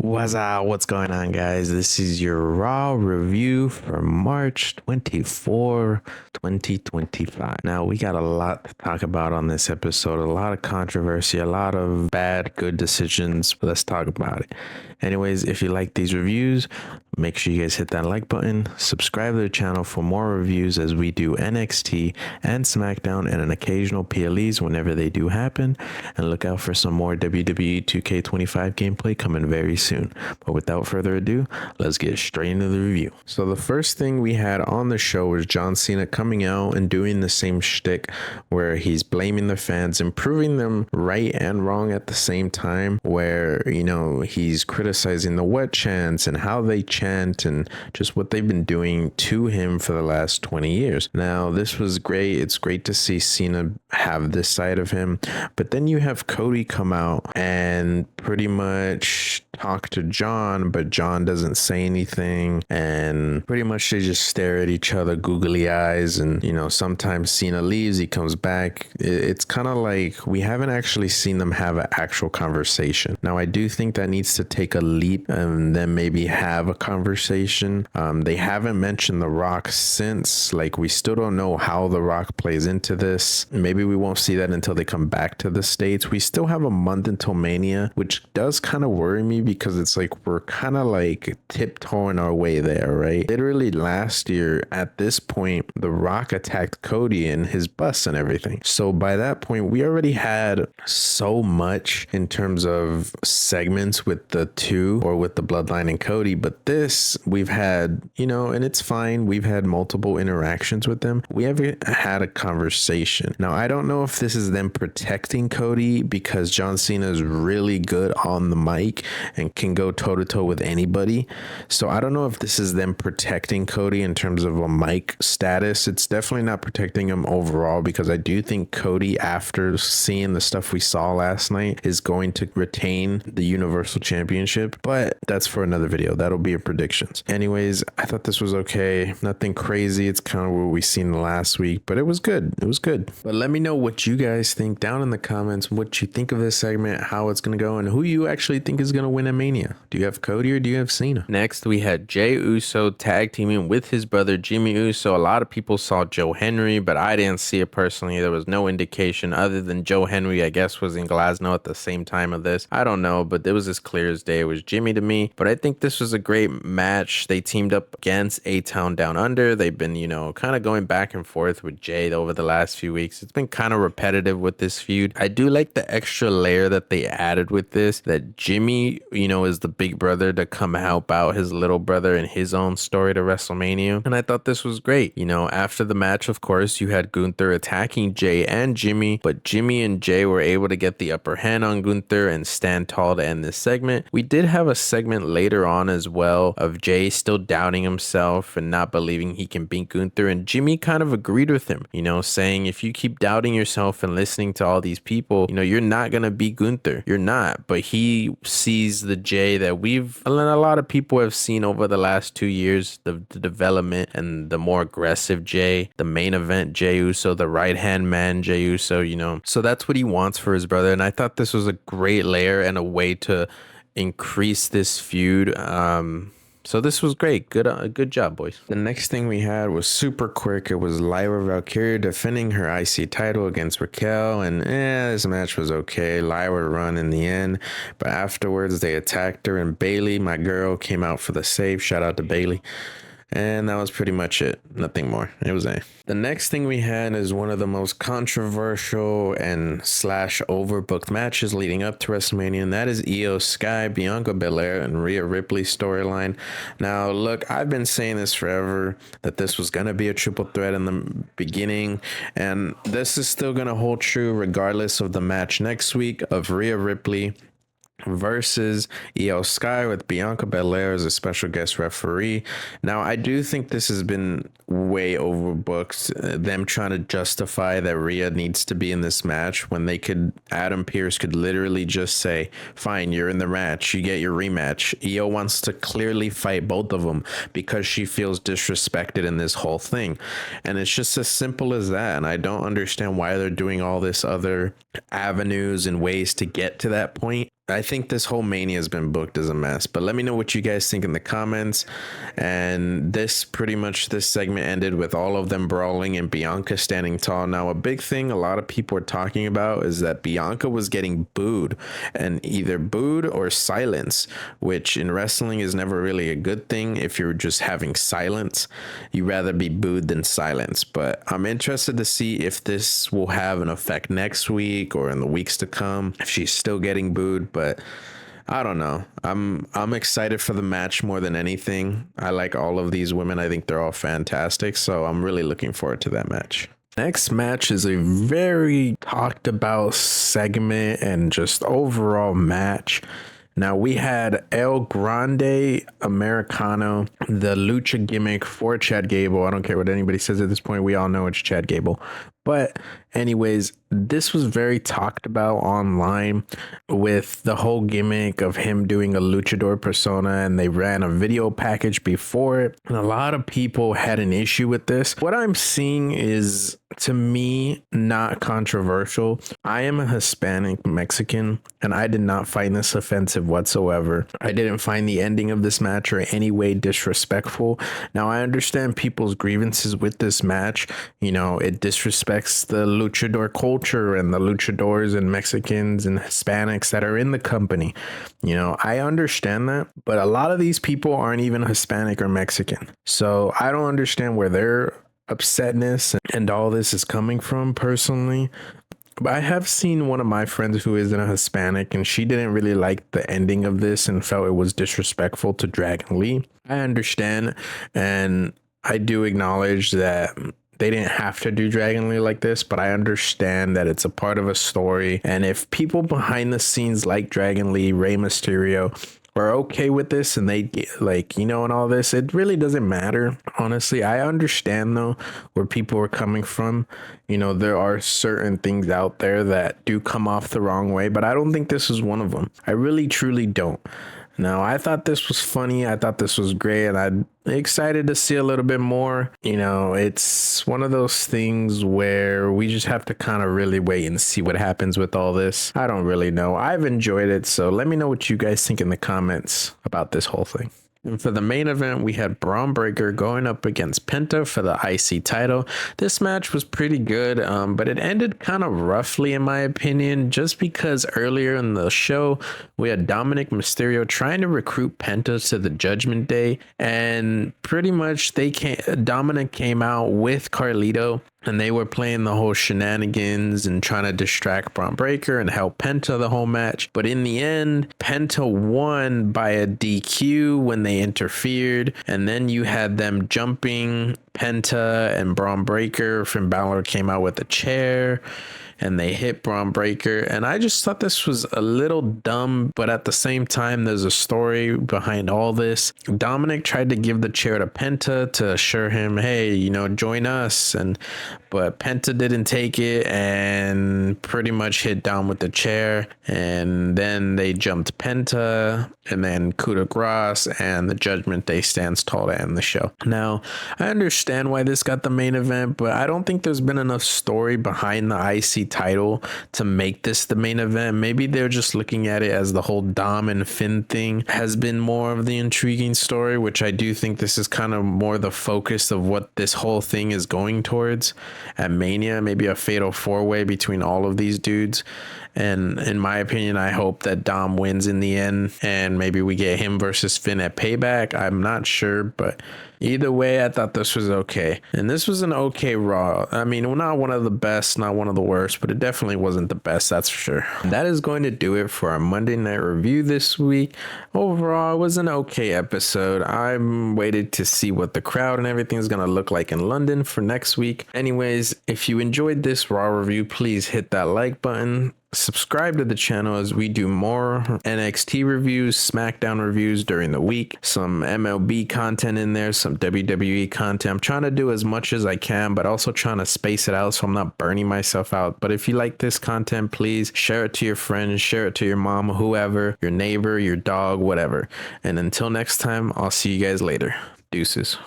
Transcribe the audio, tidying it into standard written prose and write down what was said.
What's going on, guys? This is your Raw review for March 24, 2025. Now, we got a lot to talk about on this episode, a lot of controversy, a lot of bad, good decisions. Let's talk about it. Anyways, if you like these reviews, make sure you guys hit that like button, subscribe to the channel for more reviews as we do NXT and Smackdown and an occasional PLEs whenever they do happen, and look out for some more WWE 2K25 gameplay coming very soon. But without further ado, let's get straight into the review. So the first thing we had on the show was John Cena coming out and doing the same shtick where he's blaming the fans and proving them right and wrong at the same time, where, you know, he's criticizing the wet chants and how they chant and just what they've been doing to him for the last 20 years. Now, this was great. It's great to see Cena have this side of him, but then you have Cody come out and pretty much talk to John, but John doesn't say anything, and pretty much they just stare at each other, googly eyes, and, you know, sometimes Cena leaves, he comes back. It's kind of like we haven't actually seen them have an actual conversation. Now, I do think that needs to take a leap and then maybe have a conversation. They haven't mentioned The Rock since. Like, we still don't know how The Rock plays into this. Maybe we won't see that until they come back to the States. We still have a month until Mania, which does kind of worry me because it's like we're kind of like tiptoeing our way there, right? Literally last year at this point, The Rock attacked Cody in his bus and everything. So by that point, we already had so much in terms of segments with the two, or with the Bloodline and Cody, but this we've had, you know, and it's fine. We've had multiple interactions with them. We haven't had a conversation. Now, I don't know if this is them protecting Cody because John Cena is really good on the mic and can go toe to toe with anybody. So I don't know if this is them protecting Cody in terms of a mic status. It's definitely not protecting him overall, because I do think Cody, after seeing the stuff we saw last night, is going to retain the Universal Championship, but that's for another video. That'll be your predictions. Anyways, I thought this was okay. Nothing crazy. It's kind of what we seen last week, but it was good. It was good. But let me know what you guys think down in the comments, what you think of this segment, how it's going to go, and who you actually think is going to win at Mania. Do you have Cody or do you have Cena? Next, we had Jey Uso tag teaming with his brother Jimmy Uso. A lot of people saw Joe Henry, but I didn't see it personally. There was no indication other than Joe Henry, I guess, was in Glasgow at the same time of this. I don't know, but it was as clear as day. It was Jimmy to me, but I think this was a great match. They teamed up against A-Town Down Under. They've been, you know, kind of going back and forth with Jay over the last few weeks. It's been kind of repetitive with this feud. I do like the extra layer that they added with this, that Jimmy, you know, is the big brother to come help out his little brother in his own story to WrestleMania. And I thought this was great. You know, after the match, of course, you had Gunther attacking Jay and Jimmy, but Jimmy and Jay were able to get the upper hand on Gunther and stand tall to end this segment. We did have a segment later on as well of Jay still doubting himself and not believing he can beat Gunther, and Jimmy kind of agreed with him, you know, saying if you keep doubting yourself and listening to all these people, you know, you're not gonna beat Gunther. You're not. But he sees the Jay that a lot of people have seen over the last 2 years, the development and the more aggressive Jay, the main event Jey Uso, the right hand man Jey Uso, you know. So that's what he wants for his brother, and I thought this was a great layer and a way to increase this feud. So this was great. Good job, boys. The next thing we had was super quick. It was Lyra Valkyria defending her IC title against Raquel, and this match was okay. Lyra won in the end, but afterwards they attacked her, and Bailey, my girl, came out for the save. Shout out to Bailey. And that was pretty much it. Nothing more. It was A. The next thing we had is one of the most controversial and / overbooked matches leading up to WrestleMania, and that is Io Sky, Bianca Belair, and Rhea Ripley storyline. Now, look, I've been saying this forever, that this was going to be a triple threat in the beginning, and this is still going to hold true regardless of the match next week of Rhea Ripley versus Io Sky with Bianca Belair as a special guest referee. Now, I do think this has been way overbooked, them trying to justify that Rhea needs to be in this match when Adam Pearce could literally just say, fine, you're in the match, you get your rematch. Io wants to clearly fight both of them because she feels disrespected in this whole thing, and it's just as simple as that. And I don't understand why they're doing all this other avenues and ways to get to that point. I think this whole Mania has been booked as a mess, but let me know what you guys think in the comments. And this segment ended with all of them brawling and Bianca standing tall. Now, a big thing a lot of people are talking about is that Bianca was getting booed, and either booed or silence, which in wrestling is never really a good thing. If you're just having silence, you rather be booed than silence. But I'm interested to see if this will have an effect next week or in the weeks to come, if she's still getting booed. But I don't know. I'm excited for the match more than anything. I like all of these women. I think they're all fantastic. So I'm really looking forward to that match. Next match is a very talked about segment and just overall match. Now we had El Grande Americano, the lucha gimmick for Chad Gable. I don't care what anybody says at this point. We all know it's Chad Gable. But anyways, this was very talked about online with the whole gimmick of him doing a luchador persona, and they ran a video package before it. And a lot of people had an issue with this. What I'm seeing is, to me, not controversial. I am a Hispanic Mexican, and I did not find this offensive whatsoever. I didn't find the ending of this match or any way disrespectful. Now, I understand people's grievances with this match. You know, it disrespects the luchador culture and the luchadors and Mexicans and Hispanics that are in the company. You know, I understand that, but a lot of these people aren't even Hispanic or Mexican. So I don't understand where their upsetness and all this is coming from personally. But I have seen one of my friends who isn't a Hispanic, and she didn't really like the ending of this and felt it was disrespectful to Dragon Lee. I understand, and I do acknowledge that they didn't have to do Dragon Lee like this, but I understand that it's a part of a story. And if people behind the scenes like Dragon Lee, Rey Mysterio, are okay with this and they like, you know, and all this, it really doesn't matter. Honestly, I understand though where people are coming from. You know, there are certain things out there that do come off the wrong way, but I don't think this is one of them. I really, truly don't. Now, I thought this was funny. I thought this was great, and I'm excited to see a little bit more. You know, it's one of those things where we just have to kind of really wait and see what happens with all this. I don't really know. I've enjoyed it, so let me know what you guys think in the comments about this whole thing. And for the main event, we had Braun Breaker going up against Penta for the IC title. This match was pretty good, but it ended kind of roughly in my opinion, just because earlier in the show, we had Dominic Mysterio trying to recruit Penta to the Judgment Day, and pretty much Dominic came out with Carlito, and they were playing the whole shenanigans and trying to distract Braun Breaker and help Penta the whole match. But in the end, Penta won by a DQ when they interfered. And then you had them jumping Penta and Braun Breaker. Finn Balor came out with a chair and they hit Braun Breaker. And I just thought this was a little dumb, but at the same time, there's a story behind all this. Dominic tried to give the chair to Penta to assure him, hey, you know, join us. But Penta didn't take it and pretty much hit down with the chair. And then they jumped Penta and then coup de grace, and the Judgment Day stands tall to end the show. Now, I understand why this got the main event, but I don't think there's been enough story behind the IC title to make this the main event. Maybe they're just looking at it as the whole Dom and Finn thing has been more of the intriguing story, which I do think this is kind of more the focus of what this whole thing is going towards at Mania. Maybe a fatal four-way between all of these dudes. And in my opinion, I hope that Dom wins in the end, and maybe we get him versus Finn at Payback. I'm not sure, but either way, I thought this was okay. And this was an okay Raw. I mean, not one of the best, not one of the worst, but it definitely wasn't the best, that's for sure. And that is going to do it for our Monday Night Review this week. Overall, it was an okay episode. I'm waiting to see what the crowd and everything is going to look like in London for next week. Anyways, if you enjoyed this Raw review, please hit that like button. Subscribe to the channel as we do more NXT reviews, Smackdown reviews during the week, some MLB content in there, some WWE content. I'm trying to do as much as I can, but also trying to space it out so I'm not burning myself out. But if you like this content, please share it to your friends, share it to your mom, whoever, your neighbor, your dog, whatever. And until next time, I'll see you guys later. Deuces.